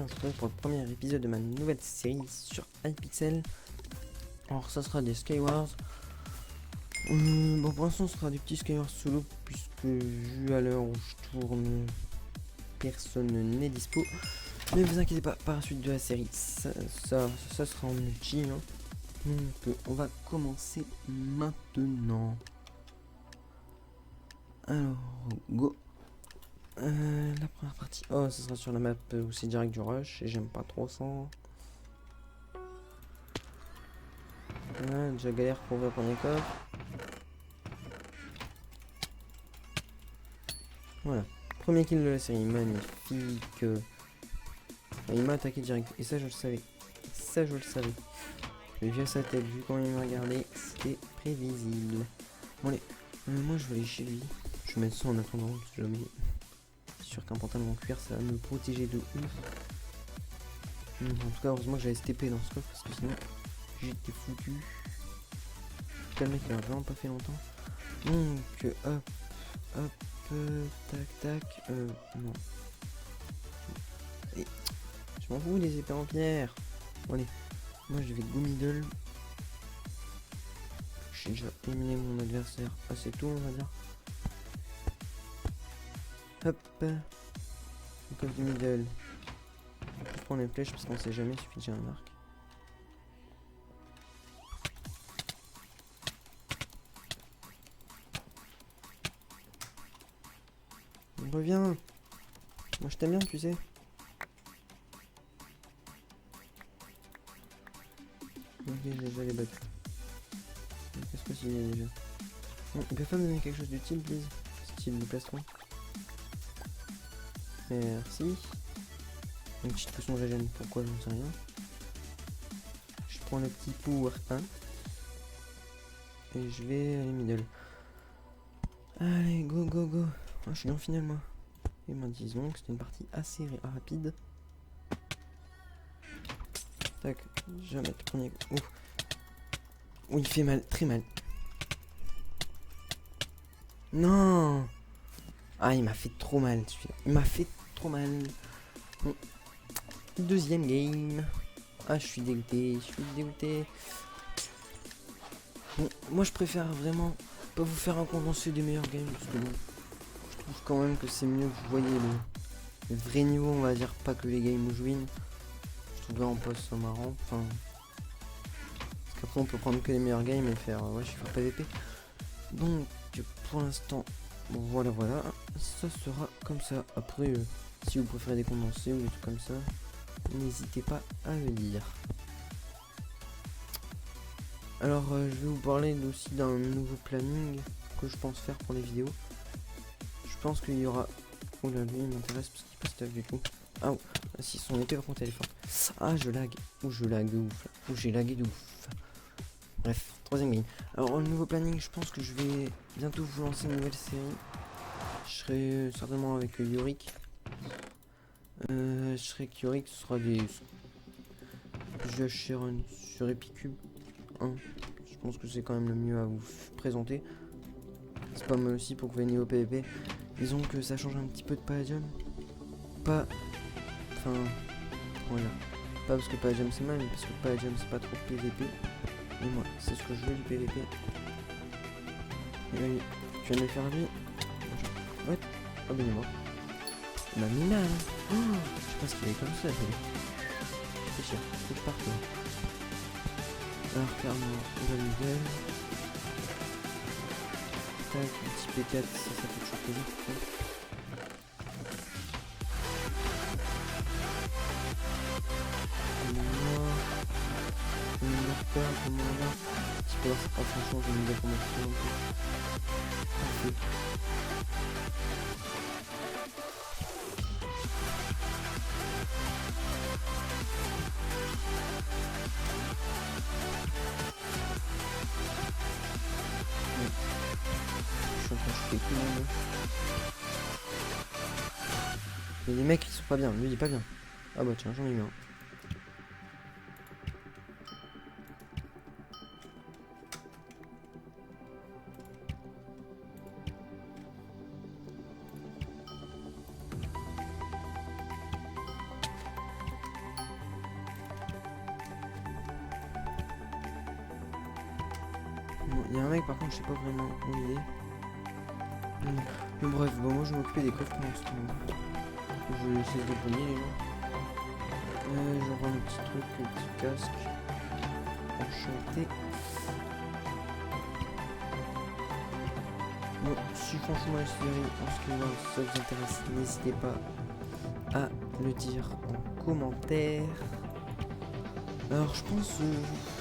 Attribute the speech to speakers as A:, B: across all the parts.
A: on se retrouve pour le premier épisode de ma nouvelle série sur Hypixel. Alors ça sera des Skywars. Bon, pour l'instant ce sera des petits Skywars solo, puisque vu à l'heure où je tourne, personne n'est dispo. Mais vous inquiétez pas, par la suite de la série, ça sera en multi, hein. Donc on va commencer maintenant. Alors, go. La première partie, oh, ça sera sur la map où c'est direct du rush, et j'aime pas trop ça. Déjà galère pour ouvrir le premier coffre. Voilà, premier kill de la série, magnifique. Il m'a attaqué direct, et ça je le savais. Mais vu à sa tête, vu comment il m'a regardé, c'était prévisible. Bon allez, moi je vais aller chez lui. Je vais mettre ça en attendant, si jamais. C'est sûr qu'un pantalon en cuir, ça va me protéger de ouf. En tout cas, heureusement que j'avais STP dans ce coffre, parce que sinon, j'étais foutu. Le mec il a vraiment pas fait longtemps. Donc hop, tac, non. Et, je m'en fous des épées en pierre. Bon allez, moi je vais go middle. J'ai déjà éliminé mon adversaire assez tôt, on va dire. Hop, le coffre du middle. Je prends les flèches parce qu'on sait jamais, il suffit que j'ai un arc. Reviens. Moi je t'aime bien, tu sais. Ok, j'ai déjà les battus. Qu'est-ce que c'est déjà? Bon, il peut pas me donner quelque chose d'utile, please? Style de plastron. Merci. Une petite potion régène, pourquoi je ne sais rien. Je prends le petit pour 1. Et je vais aller middle. Allez, go. Oh, je suis en finale, moi. Et moi, disons que c'était une partie assez rapide. Tac, je vais mettre le premier. Ouf. Oh, il fait mal, très mal. Non. Ah, il m'a fait trop mal, celui-là. Il m'a fait trop mal. Bon. Deuxième game. Ah, je suis dégoûté. Bon, moi je préfère vraiment pas vous faire un condensé des meilleurs games, parce que bon, je trouve quand même que c'est mieux que vous voyez le vrai niveau, on va dire, pas que les games où je win. Je trouve vraiment pas ça marrant, enfin... Parce qu'après on peut prendre que les meilleurs games et faire, ouais, je fais pas d'épée. Donc, pour l'instant, bon, voilà, ça sera comme ça. Après, si vous préférez des condensés ou des trucs comme ça, n'hésitez pas à le dire. Alors, je vais vous parler aussi d'un nouveau planning que je pense faire pour les vidéos. Je pense qu'il y aura... Oh là, lui il m'intéresse parce qu'il passe stuff du tout. Ah, oh. Si son épée par contre elle est forte. Ah, je lag. Ou je lag de ouf. Ou j'ai lagué de ouf. Bref, troisième game. Alors, le nouveau planning, je pense que je vais bientôt vous lancer une nouvelle série. Je serai certainement avec Yorick. Ce sera des... jeux Sharon sur Epicube 1. Je pense que c'est quand même le mieux à vous présenter. C'est pas mal aussi pour que vous veniez au PvP. Disons que ça change un petit peu de Palladium. Pas... Enfin... Voilà. Pas parce que Palladium c'est mal, mais parce que Palladium c'est pas trop PvP. Et moi, c'est ce que je veux du PvP. Et là, tu viens de le faire lui. Ouais. Oh ben il est mort. Il m'a mis mal. Oh, je sais pas ce qu'il est comme ça. C'est cher. Faut que je parte. Alors clairement, on va middle. Tac, un petit P4, ça fait toujours plaisir. Comment là, petit peu c'est pas franchement j'ai une nouvelle formation un peu. Parfait. Je suis en train de shooter tout le monde. Il y a des mecs qui sont pas bien, lui il est pas bien. Ah bah tiens, j'en ai eu un. Bon, il y a un mec par contre, je sais pas vraiment où il est. Mais bref, bon, moi je vais m'occuper des coffres pour l'instant. Je vais essayer de débrouiller les gens. Je rends un petit truc, un petit casque. Enchanté. Bon, si franchement la série, en ce qui va, si ça vous intéresse, n'hésitez pas à le dire en commentaire. Alors je pense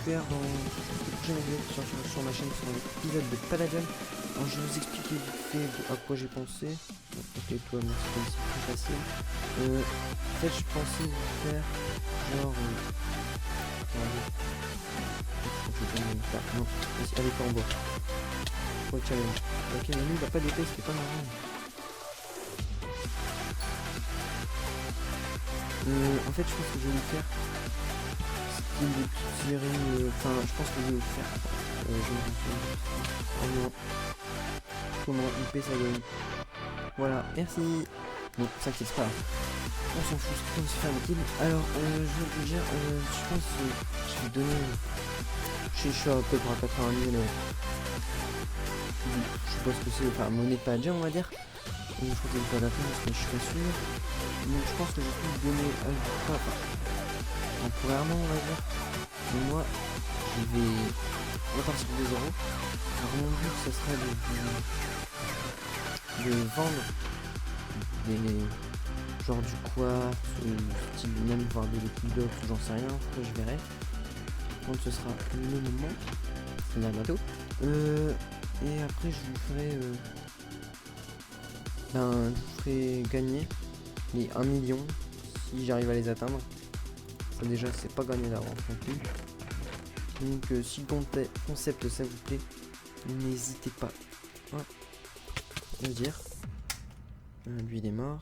A: faire dans le prochain épisode sur ma chaîne sur un épisode de Paladin. Alors je vais vous expliquer vite fait à quoi j'ai pensé. Ok, toi merci, c'est plus facile. En fait je pensais vous faire genre non, allez pas en bois. Pour le challenge. Ok, mais lui il a pas d'épée, c'était pas marrant. En fait je pense que je vais lui faire une des petites séries, enfin je pense que je vais vous faire. Je me renseigne. Oh non. Comment IP ça gagne. Voilà, merci. Bon, ça c'est pas grave. On s'en fout, c'est comme se faire utile. Alors, je vais vous dire, je pense que je vais donner. Je suis à peu près à 80 000. Je sais pas ce que c'est, enfin monnaie de Paladin on va dire. Je crois que c'est pas la fin parce que je suis pas sûr. Donc je pense que je peux donner à pas temporairement on va dire. Mais moi je vais repartir de zéro. Alors mon but ce serait de vendre des genre du quartz, style même voir des liquid blocks, j'en sais rien, après je verrai. Donc ce sera le moment. C'est-à-dire bientôt. Et après je vous ferai je vous ferai gagner les 1 million si j'arrive à les atteindre. Ça déjà c'est pas gagné d'avance non plus. Donc si le concept ça vous plaît, n'hésitez pas à le dire. Lui il est mort.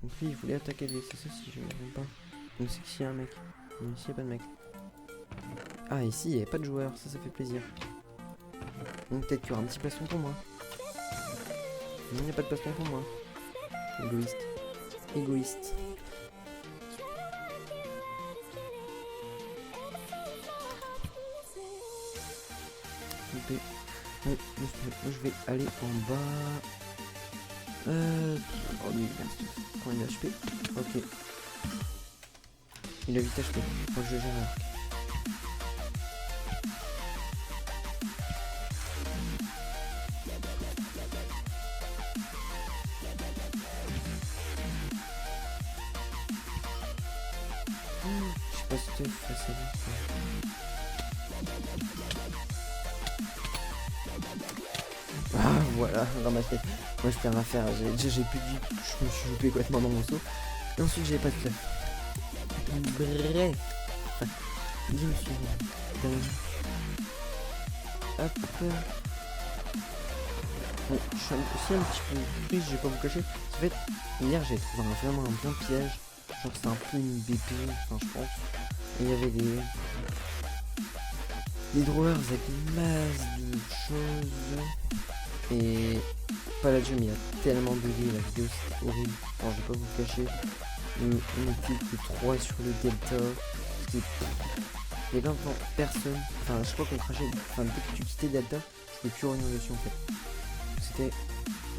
A: Donc lui il voulait attaquer lui, c'est ça si je ne me trompe pas. Donc c'est qu'ici y a un mec. Mais ici il n'y a pas de mec. Ah ici il n'y a pas de joueur, ça fait plaisir. Donc peut-être qu'il y aura un petit placement pour moi. Non, il n'y a pas de placement pour moi. Égoïste. Égoïste. Moi je vais aller en bas. Oh lui il a HP. Ok. Il a 8 HP. Faut que je gère. Je sais pas si tu fais ça. Ah voilà, ramassé. Moi je perds ma faire, j'ai plus de vie, je me suis loupé complètement dans mon saut. Et ensuite j'ai pas de clef. Bref. 10 secondes. Hop. Bon, je suis aussi un petit peu triste, je vais pas vous cacher. En fait, hier j'ai trouvé vraiment un bon piège. Genre c'est un peu une BP, enfin je pense. Et il y avait des drawers avec une masse de choses. Et Paladin il y a tellement bugué, la vidéo c'est horrible. Alors je vais pas vous le cacher. On était que 3 sur le delta. Il y avait vraiment personne. Enfin je crois qu'on crachait. Enfin dès que tu quittais delta, tu pouvais plus revenir dessus en fait. C'était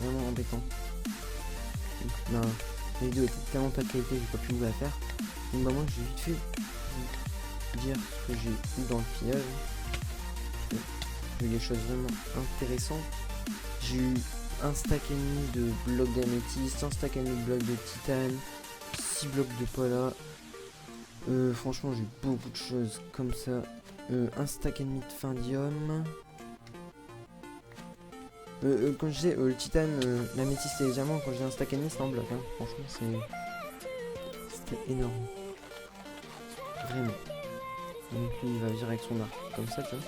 A: vraiment embêtant. La vidéo était tellement pas de qualité, j'ai pas pu vous la faire. Donc bah moi j'ai vite fait dire ce que j'ai eu dans le pillage. J'ai eu des choses vraiment intéressantes. J'ai eu un stack et demi de blocs d'améthyste, un stack et demi de blocs de titane, 6 blocs de pola. Franchement j'ai eu beaucoup de choses comme ça. Un stack et demi de findium. Quand je disais le titane, l'améthyste et les diamants, quand je dis un stack et demi c'est en bloc. Hein. Franchement c'était énorme. Vraiment. Donc lui il va venir avec son arc comme ça tu vois.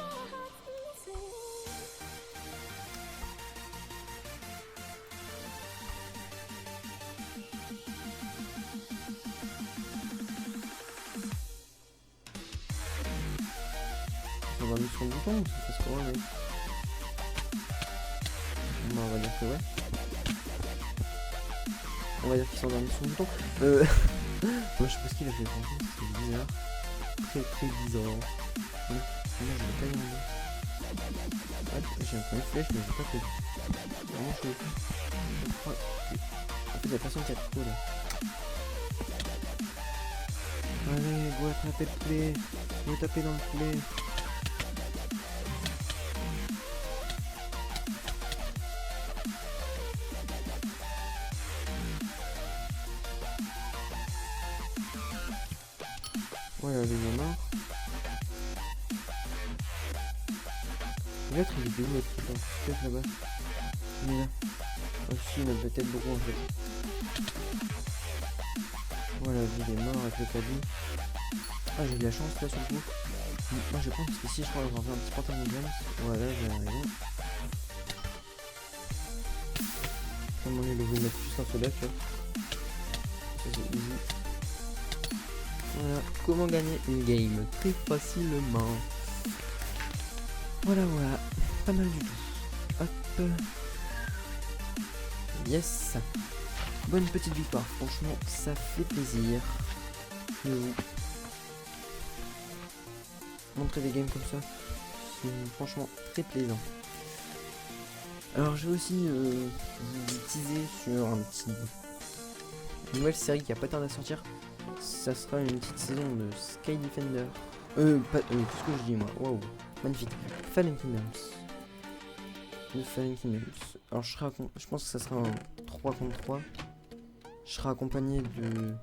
A: On va mettre son bouton ou ça se passe pas mec. Bon, on va dire que ouais. On va dire qu'il s'est endormi son bouton. Moi je sais pas ce qu'il a fait franchement, c'est bizarre. Très bizarre. Moi je l'ai pas eu en j'ai un flèche, mais j'ai pas fait. C'est vraiment chaud. Je crois que... En fait, y'a personne qui a trop là. Allez, go attraper le play. Go taper dans le play. Voilà, le est mort. L'autre il est où l'autre putain? Peut-être là-bas. Il est là. Oh si, il a peut-être beaucoup en fait. Voilà, lui il est mort avec le caddie. Ah, j'ai de la chance là sur le coup. Moi je pense qu'ici je crois qu'on va faire un petit pantalon de James. Voilà, j'ai raison. Comme on est le mettre juste un soldat, tu vois. Ça c'est easy. Voilà, comment gagner une game très facilement. Voilà, voilà, pas mal du tout. Hop. Yes. Bonne petite victoire, franchement, ça fait plaisir. De vous montrer des games comme ça, c'est franchement très plaisant. Alors, je vais aussi vous teaser sur une nouvelle série qui a pas tardé à sortir. Ça sera une petite saison de Sky Defender. Qu'est-ce que je dis moi? Waouh, magnifique. Fallen Kingdoms. De Fallen Kingdoms. Alors je pense que ça sera un 3 contre 3. Je serai accompagné de...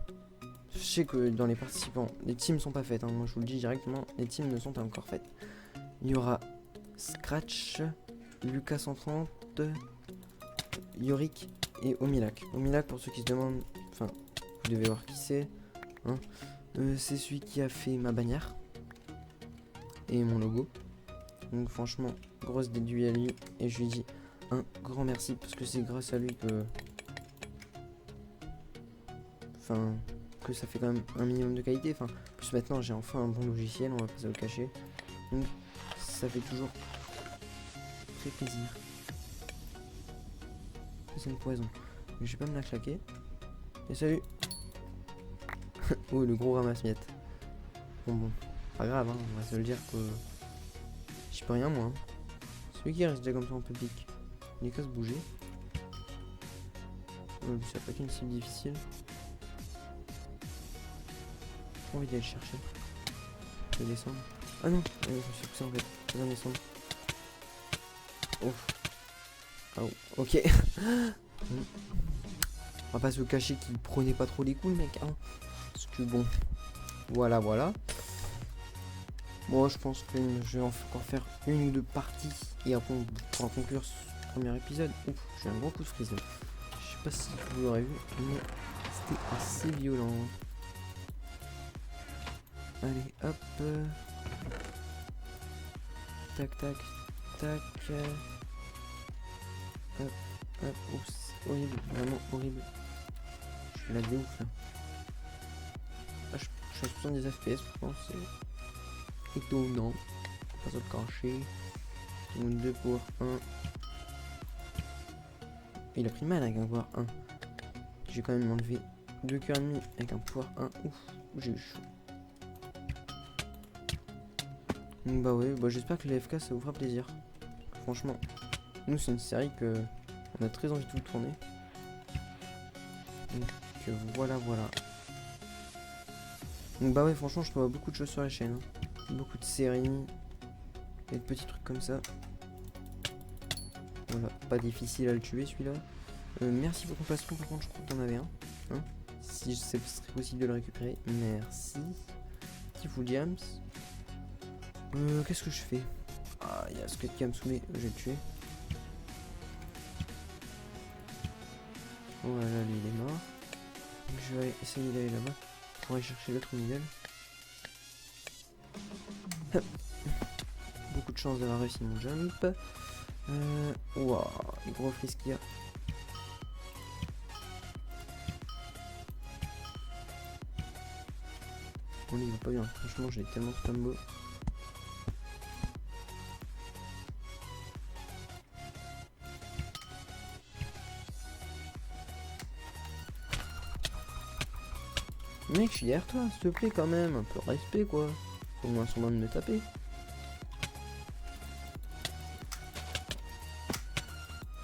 A: Je sais que dans les participants, les teams sont pas faites. Hein. Moi je vous le dis directement, les teams ne sont pas encore faites. Il y aura Scratch, Lucas 130, Yorick et Omilak. Omilak, pour ceux qui se demandent, enfin, vous devez voir qui c'est. Hein. C'est celui qui a fait ma bannière et mon logo. Donc franchement, grosse déduit à lui et je lui dis un grand merci parce que c'est grâce à lui que... Enfin, que ça fait quand même un minimum de qualité. Enfin, plus maintenant j'ai enfin un bon logiciel, on va pas se le cacher. Donc ça fait toujours très plaisir. C'est une poison. Mais je vais pas me la claquer. Et salut. Oh le gros ramasse-miettes. Bon, pas grave, hein, on va se le dire que j'y peux rien moi. Hein. Celui qui reste déjà comme ça en public, il est qu'à se bouger. Oh, ça pas qu'une cible difficile. J'ai pas envie d'aller le chercher. Je vais descendre. Ah non, je me suis poussé en fait. Je vais descendre. Oh. Oh, ok. On va pas se cacher qu'il prenait pas trop les coups le mec. Hein. Parce que bon. Voilà, voilà. Moi je pense que je vais encore faire une ou deux parties. Et après on pourra conclure ce premier épisode. Ouf, j'ai un gros coup de frise. Je sais pas si vous l'aurez vu, mais c'était assez violent. Allez, hop. Tac, tac, tac. Hop, hop, oups, horrible, vraiment horrible. Je suis là de ouf là. Ah, je suis à 70 FPS, pourtant c'est étonnant. Pas se le cacher. 2 pour 1. Il a pris mal avec un pouvoir 1. J'ai quand même enlevé 2 cœurs et demi avec un pouvoir 1. Ouf, j'ai eu chaud. Donc bah ouais, bah j'espère que les FK ça vous fera plaisir. Franchement, nous c'est une série que on a très envie de vous tourner. Donc voilà, voilà. Donc bah ouais, franchement je peux voir beaucoup de choses sur la chaîne. Hein. Beaucoup de séries. Et de petits trucs comme ça. Voilà, pas difficile à le tuer celui-là. Merci pour ton placement, par contre je crois que t'en avais un. Hein, si ce serait possible de le récupérer. Merci. Petit full jams. Qu'est-ce que je fais? Ah, il y a ce qui va me saouler, je vais le tuer. Voilà, lui il est mort. Donc je vais essayer d'aller là-bas pour aller chercher l'autre middle. Beaucoup de chance d'avoir réussi mon jump. Waouh, les gros frisques qu'il y a. On y va pas bien, franchement j'ai tellement de combo. Mec, je suis derrière toi, s'il te plaît quand même, un peu de respect quoi. Au moins son de me taper.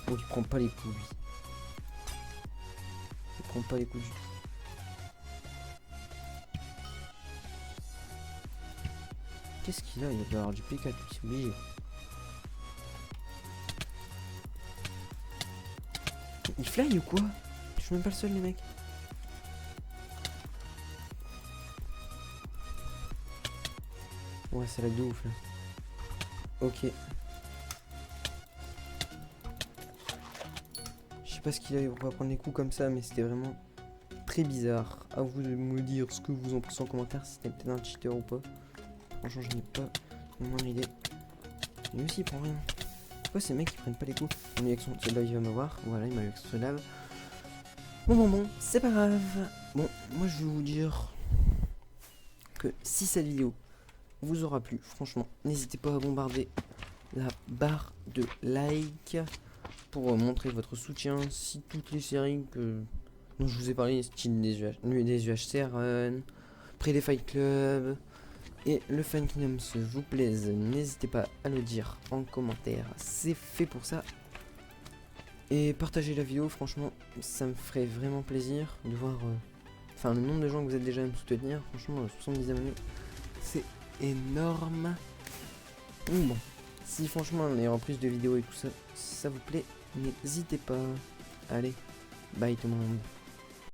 A: Oh, il prend pas les coups, lui. Il prend pas les coups du tout. Qu'est-ce qu'il a? Il doit avoir du P4, lui, c'est obligé. Il fly ou quoi? Je suis même pas le seul, les mecs. Ouais, c'est la de ouf, là. Ok. Je sais pas ce qu'il a pour pas prendre les coups comme ça, mais c'était vraiment très bizarre. À vous de me dire ce que vous en pensez en commentaire, si c'était peut-être un cheater ou pas. Franchement, je n'ai pas la moindre idée. Lui aussi, il prend rien. Pourquoi ces mecs ils prennent pas les coups? On est avec son soldat, il va me voir. Voilà, il m'a eu avec son soldat. Bon, c'est pas grave. Bon, moi je vais vous dire que si cette vidéo vous aura plu, franchement, n'hésitez pas à bombarder la barre de like pour montrer votre soutien. Si toutes les séries dont je vous ai parlé, style des UHC Run, Près des Fight Club et le Fan Kingdoms vous plaisent, n'hésitez pas à le dire en commentaire, c'est fait pour ça. Et partagez la vidéo, franchement, ça me ferait vraiment plaisir de voir le nombre de gens que vous êtes déjà à me soutenir. Franchement, 70 abonnés, c'est énorme. Donc bon, si franchement les reprises de vidéos et tout ça, si ça vous plaît, n'hésitez pas. Allez, bye tout le monde.